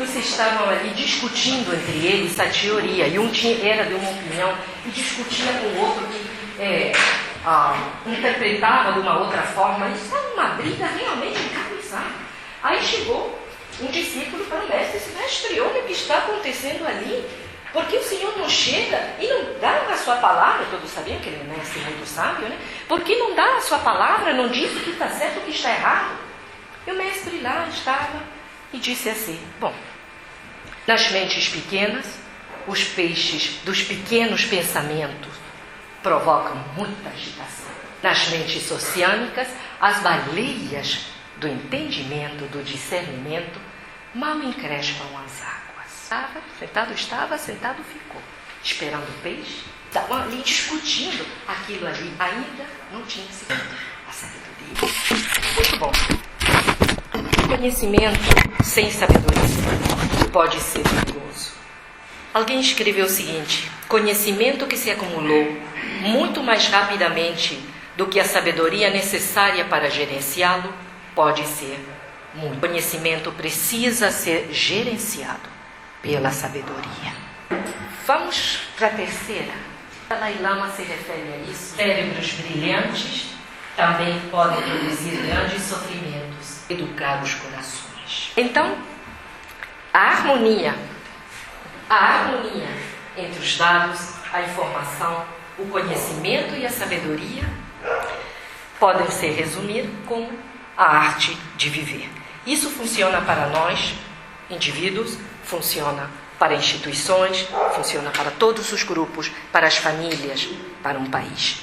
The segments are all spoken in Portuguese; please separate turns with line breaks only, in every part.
discípulos estavam ali discutindo entre eles a teoria, e um era de uma opinião e discutia com o outro que interpretava de uma outra forma. Isso estava uma briga realmente encarniçada. Aí chegou um discípulo para o mestre e disse: mestre, olha o que está acontecendo ali. Porque o Senhor não chega e não dá a sua palavra. Todos sabiam que ele é mestre muito sábio, né? Porque não dá a sua palavra, não diz o que está certo e o que está errado. E o mestre lá estava e disse assim: bom, nas mentes pequenas, os peixes dos pequenos pensamentos provocam muita agitação. Nas mentes oceânicas, as baleias do entendimento, do discernimento, mal encrespam as águas. Estava, sentado ficou, esperando o peixe. Estavam ali discutindo aquilo ali. Ainda não tinha se feito a sabedoria. Muito bom. Conhecimento sem sabedoria pode ser perigoso. Alguém escreveu o seguinte: conhecimento que se acumulou muito mais rapidamente do que a sabedoria necessária para gerenciá-lo pode ser muito. Conhecimento precisa ser gerenciado pela sabedoria. Vamos para a terceira. Dalai Lama se refere a isso. Cérebros brilhantes também podem produzir grandes sofrimentos, educar os corações. Então, a harmonia entre os dados, a informação, o conhecimento e a sabedoria podem se resumir com a arte de viver. Isso funciona para nós, indivíduos, funciona para instituições, funciona para todos os grupos, para as famílias, para um país.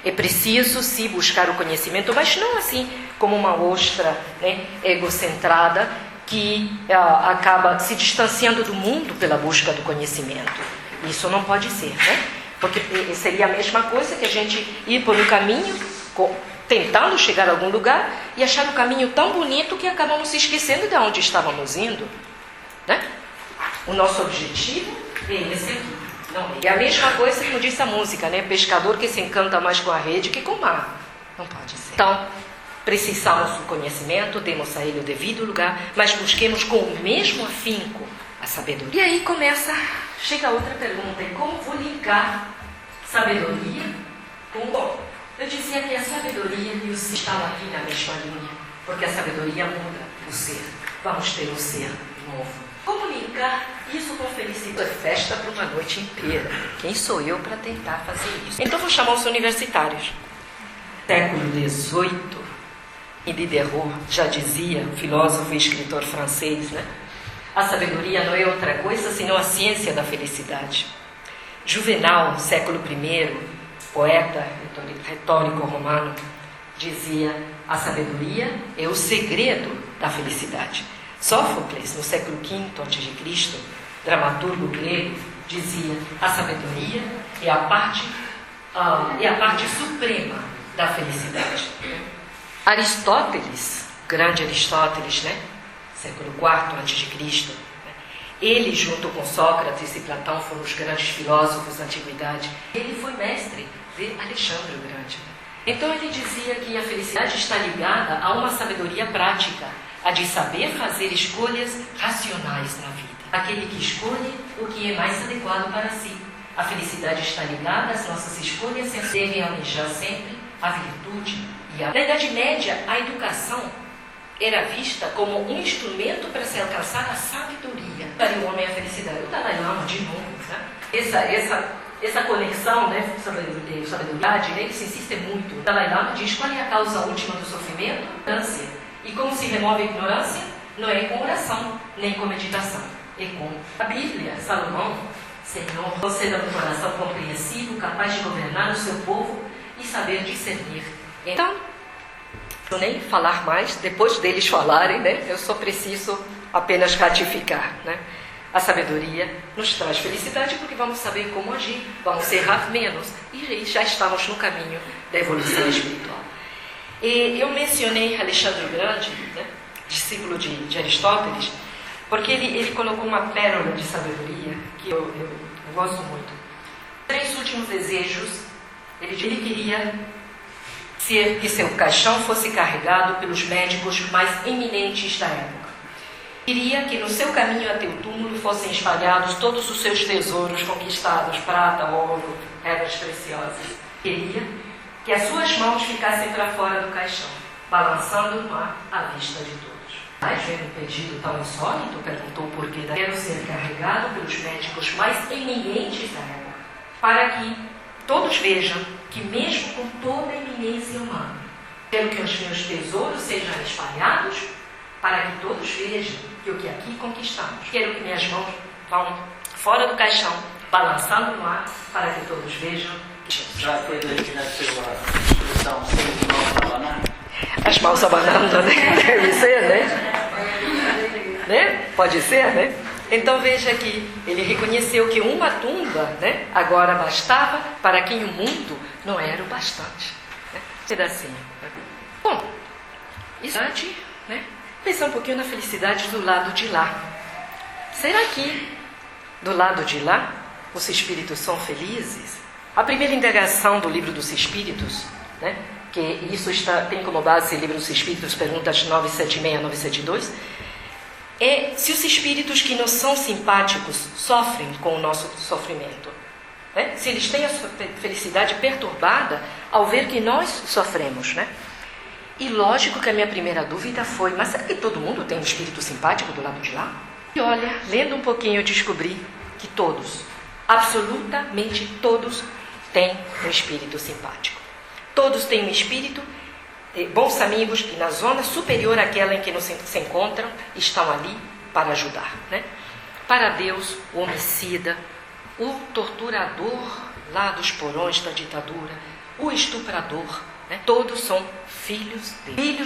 É preciso se buscar o conhecimento, mas não assim como uma ostra, né, egocentrada que acaba se distanciando do mundo pela busca do conhecimento. Isso não pode ser, né? Porque seria a mesma coisa que a gente ir por um caminho tentando chegar a algum lugar e achar o caminho tão bonito que acabamos se esquecendo de onde estávamos indo, né? O nosso objetivo é esse aqui. Não, é a mesma coisa como disse a música, né? Pescador que se encanta mais com a rede que com o mar. Não pode ser. Então, precisamos do conhecimento, demos a ele o devido lugar, mas busquemos com o mesmo afinco a sabedoria. E aí chega outra pergunta: e como vou linkar sabedoria com o bom? Eu dizia que a sabedoria e o ser estão aqui na mesma linha, porque a sabedoria muda o ser. Vamos ter um ser novo. Como linkar isso com felicidade? É festa para uma noite inteira. Quem sou eu para tentar fazer isso? Então vou chamar os universitários. Século XVIII, e Diderot já dizia, filósofo e escritor francês, né? A sabedoria não é outra coisa senão a ciência da felicidade. Juvenal, século I, poeta retórico romano, dizia: a sabedoria é o segredo da felicidade. Sófocles, no século V a.C., dramaturgo grego, dizia: a sabedoria é a parte suprema da felicidade. Aristóteles, grande Aristóteles, né? Século IV a.C., ele, junto com Sócrates e Platão, foram os grandes filósofos da antiguidade. Ele foi mestre de Alexandre o Grande. Então ele dizia que a felicidade está ligada a uma sabedoria prática, a de saber fazer escolhas racionais na vida. Aquele que escolhe o que é mais adequado para si. A felicidade está ligada às nossas escolhas, devem almejar sempre a virtude e a... Na Idade Média, a educação era vista como um instrumento para se alcançar a sabedoria. Para o homem a felicidade. O Dalai Lama, de novo, né? Essa conexão, né, sabedoria, ele se insiste muito. O Dalai Lama diz: qual é a causa última do sofrimento? Ignorância. E como se remove a ignorância? Não é com oração, nem com meditação. É com a Bíblia. Salomão: Senhor, conceda um coração compreensivo, capaz de governar o seu povo e saber discernir. Então, não nem falar mais, depois deles falarem, né? Eu só preciso apenas ratificar, né? A sabedoria nos traz felicidade porque vamos saber como agir, vamos errar menos e já estamos no caminho da evolução espiritual. E eu mencionei Alexandre o Grande, né? Discípulo de Aristóteles, porque ele colocou uma pérola de sabedoria que eu gosto muito. 3 últimos desejos. Ele queria que seu caixão fosse carregado pelos médicos mais eminentes da época. Queria que no seu caminho até o túmulo fossem espalhados todos os seus tesouros conquistados, prata, ouro, ervas preciosas. Queria que as suas mãos ficassem para fora do caixão, balançando no ar à vista de todos. Mas vendo um pedido tão insólito, perguntou por que quero ser carregado pelos médicos mais eminentes da época, para que todos vejam que mesmo com toda a eminência humana, quero que os meus tesouros sejam espalhados, para que todos vejam que o que aqui conquistamos. Quero que minhas mãos vão fora do caixão, balançando no ar, para que todos vejam.
Já teve aqui na sua expressão, sem as mãos abanando?
As mãos abanando, né? Deve ser, né? Pode ser, né? Então veja que ele reconheceu que uma tumba, né, agora bastava para quem o mundo não era o bastante. Né? Pedacinho. Bom, isso antes, né? Pensar um pouquinho na felicidade do lado de lá. Será que do lado de lá os espíritos são felizes? A primeira indagação do livro dos Espíritos, né, que isso tem como base o livro dos Espíritos, perguntas 976 a 972, é se os espíritos que não são simpáticos sofrem com o nosso sofrimento. Né? Se eles têm a sua felicidade perturbada ao ver que nós sofremos, né? E lógico que a minha primeira dúvida foi, mas será que todo mundo tem um espírito simpático do lado de lá? E olha, lendo um pouquinho eu descobri que todos, absolutamente todos, têm um espírito simpático. Todos têm um espírito, bons amigos que na zona superior àquela em que nos se encontram, estão ali para ajudar. Né? Para Deus, o homicida, o torturador lá dos porões da ditadura, o estuprador, né? Todos são filhos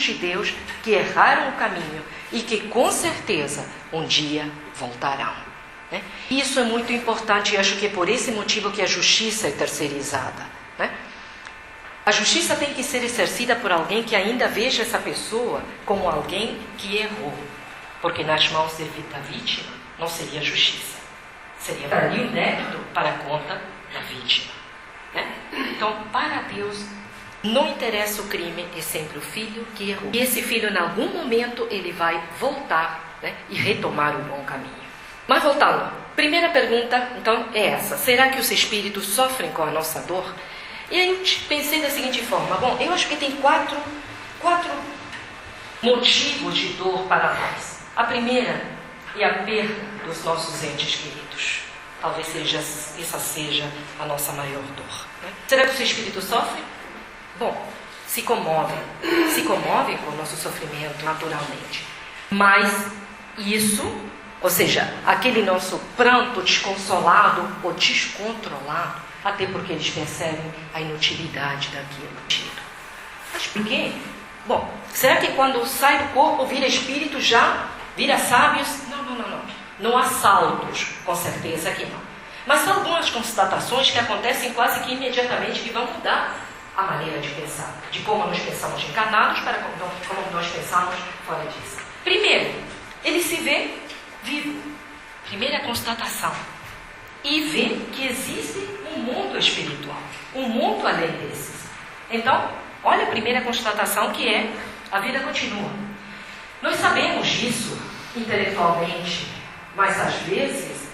de Deus que erraram o caminho e que com certeza um dia voltarão. Né? Isso é muito importante e acho que é por esse motivo que a justiça é terceirizada. Né? A justiça tem que ser exercida por alguém que ainda veja essa pessoa como alguém que errou. Porque nas mãos da vítima não seria justiça. Seria daria um débito para a conta da vítima. Né? Então, para Deus, não interessa o crime, é sempre o filho que errou. E esse filho, em algum momento, ele vai voltar, né, e retomar o bom caminho. Mas voltando, primeira pergunta, então, é essa. Será que os espíritos sofrem com a nossa dor? E aí eu pensei da seguinte forma, bom, eu acho que tem quatro motivos de dor para nós. A primeira é a perda dos nossos entes queridos. Talvez essa seja a nossa maior dor. Né? Será que os espíritos sofrem? Bom, se comovem com o nosso sofrimento naturalmente. Mas isso, ou seja, aquele nosso pranto desconsolado ou descontrolado, até porque eles percebem a inutilidade daquilo. Mas por quê? Bom, será que quando sai do corpo vira espírito já? Vira sábios? Não. Não há saltos, com certeza que não. Mas são algumas constatações que acontecem quase que imediatamente que vão mudar a maneira de pensar, de como nós pensamos encarnados para como nós pensamos fora disso. Primeiro, ele se vê vivo. Primeira constatação. E vê que existe um mundo espiritual, um mundo além desses. Então, olha a primeira constatação que é a vida continua. Nós sabemos disso intelectualmente, mas às vezes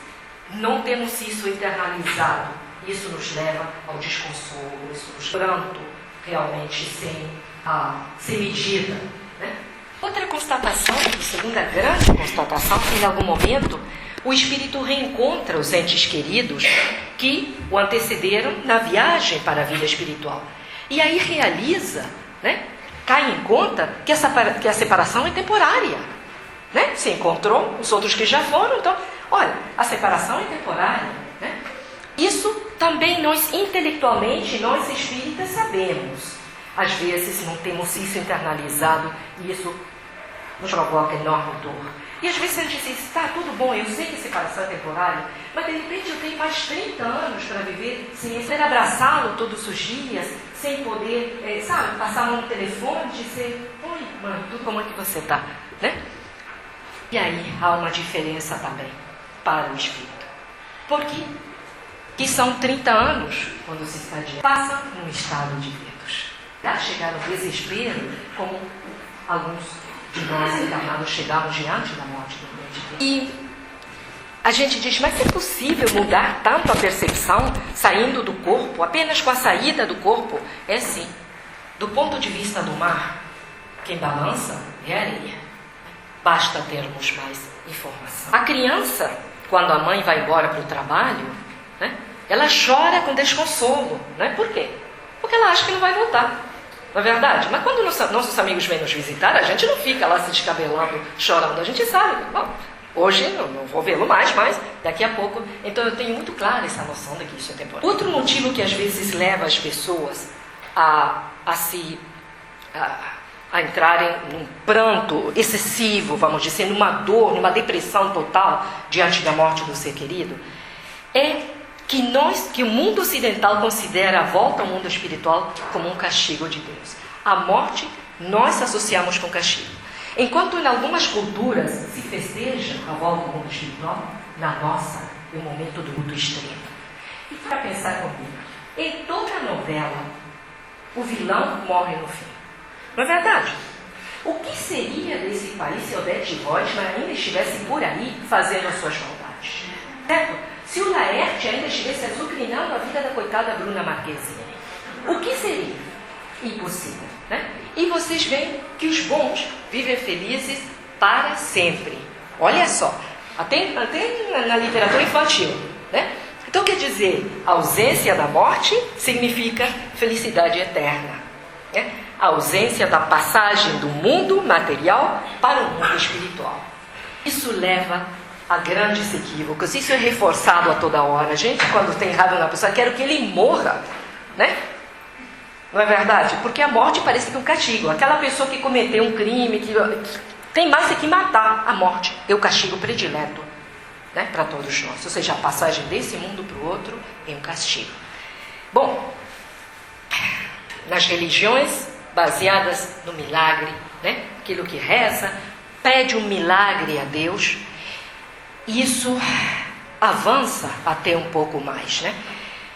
não temos isso internalizado. Isso nos leva ao desconsolo, isso nos pranto realmente sem medida. Né? Outra constatação, segunda grande constatação, que em algum momento o espírito reencontra os entes queridos que o antecederam na viagem para a vida espiritual. E aí realiza, né, cai em conta que a separação é temporária. Né? Se encontrou os outros que já foram, então, olha, a separação é temporária. Né? Isso também nós, intelectualmente, nós espíritas sabemos. Às vezes não temos isso internalizado e isso nos provoca enorme dor. E às vezes a gente diz, está tudo bom, eu sei que a separação é temporária, mas de repente eu tenho mais 30 anos para viver sem poder abraçá-lo todos os dias, sem poder, passar a mão no telefone e dizer, oi, mãe, tudo como é que você está? Né? E aí há uma diferença também para o espírito. Por quê? Que são 30 anos, quando se estadia, passam num estado de dedos. Chegar ao desespero, como alguns de nós encarnados chegarmos diante da morte do grande Deus. E a gente diz, mas é possível mudar tanto a percepção saindo do corpo, apenas com a saída do corpo? É sim. Do ponto de vista do mar, quem balança é a areia. Basta termos mais informação. A criança, quando a mãe vai embora para o trabalho, né, ela chora com desconsolo. Né? Por quê? Porque ela acha que não vai voltar. Não é verdade? Mas quando nossos amigos vêm nos visitar, a gente não fica lá se descabelando, chorando. A gente sabe, bom, hoje não vou vê-lo mais, mas daqui a pouco. Então eu tenho muito clara essa noção de que isso é temporário. Outro motivo que às vezes leva as pessoas a entrarem num pranto excessivo, vamos dizer, numa dor, numa depressão total diante da morte do ser querido, é que o mundo ocidental considera a volta ao mundo espiritual como um castigo de Deus. A morte nós associamos com castigo. Enquanto em algumas culturas se festeja a volta ao mundo espiritual, na nossa é o momento do luto extremo. E para pensar comigo, em toda novela, o vilão morre no fim. Não é verdade? O que seria desse país se Odete Roitman ainda estivesse por aí fazendo as suas maldades? Certo? Se o Laerte ainda estivesse azucrinando a vida da coitada Bruna Marquezine, o que seria? Impossível, né? E vocês veem que os bons vivem felizes para sempre. Olha só, até na literatura infantil, né? Então quer dizer, a ausência da morte significa felicidade eterna, né? A ausência da passagem do mundo material para o mundo espiritual. Isso leva a grandes equívocos. Isso é reforçado a toda hora. A gente, quando tem raiva na pessoa, quer que ele morra, né? Não é verdade? Porque a morte parece que é um castigo. Aquela pessoa que cometeu um crime, que tem mais que matar. A morte é o castigo predileto, né, para todos nós. Ou seja, a passagem desse mundo para o outro é um castigo. Bom, nas religiões baseadas no milagre, né, aquilo que reza, pede um milagre a Deus, isso avança até um pouco mais, né?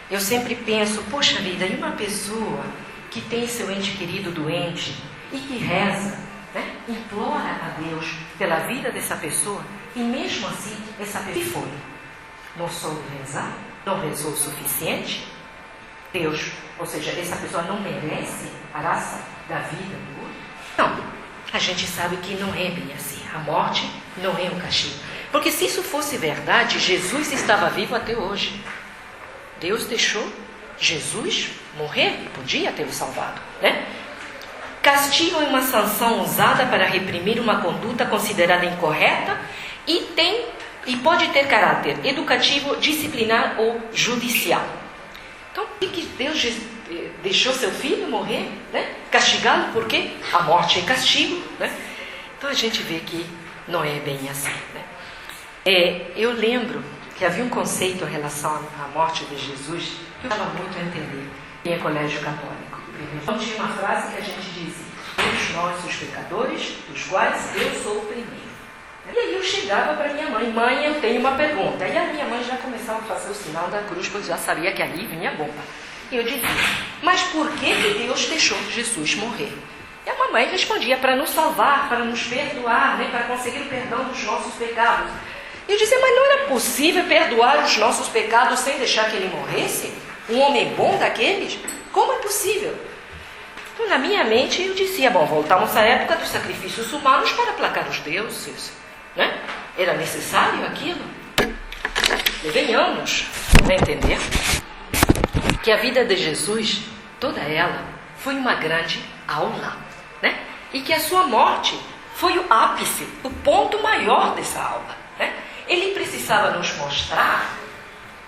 Eu sempre penso, poxa vida, e uma pessoa que tem seu ente querido doente e que reza, né, implora a Deus pela vida dessa pessoa, e mesmo assim, essa pessoa foi, não soube rezar, não rezou o suficiente, Deus, ou seja, essa pessoa não merece a graça da vida do outro? Não, a gente sabe que não é bem assim. A morte não é um castigo. Porque se isso fosse verdade, Jesus estava vivo até hoje. Deus deixou Jesus morrer e podia tê-lo salvado, né? Castigo é uma sanção usada para reprimir uma conduta considerada incorreta e pode ter caráter educativo, disciplinar ou judicial. Então, por que Deus deixou seu filho morrer, né? Castigá-lo, por quê? A morte é castigo, né? Então a gente vê que não é bem assim, né? Eu lembro que havia um conceito em relação à morte de Jesus que eu estava muito a entender em colégio católico. Então tinha uma frase que a gente dizia: todos nós os pecadores, dos quais eu sou o primeiro. E aí eu chegava para minha mãe: mãe, eu tenho uma pergunta. E a minha mãe já começava a fazer o sinal da cruz, pois já sabia que ali vinha a bomba. E eu dizia: mas por que Deus deixou Jesus morrer? E a mamãe respondia: para nos salvar, para nos perdoar, né, para conseguir o perdão dos nossos pecados. E eu dizia: mas não era possível perdoar os nossos pecados sem deixar que ele morresse? Um homem bom daqueles? Como é possível? Então, na minha mente, eu dizia: bom, voltamos à época dos sacrifícios humanos para aplacar os deuses, né? Era necessário aquilo? Levei anos para entender que a vida de Jesus, toda ela, foi uma grande aula, né? E que a sua morte foi o ápice, o ponto maior dessa aula, né? Ele precisava nos mostrar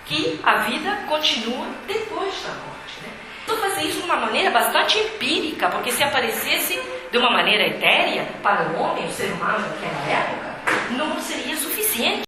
que a vida continua depois da morte, né? Então fazer isso de uma maneira bastante empírica, porque se aparecesse de uma maneira etérea para o homem, o ser humano naquela época, não seria suficiente.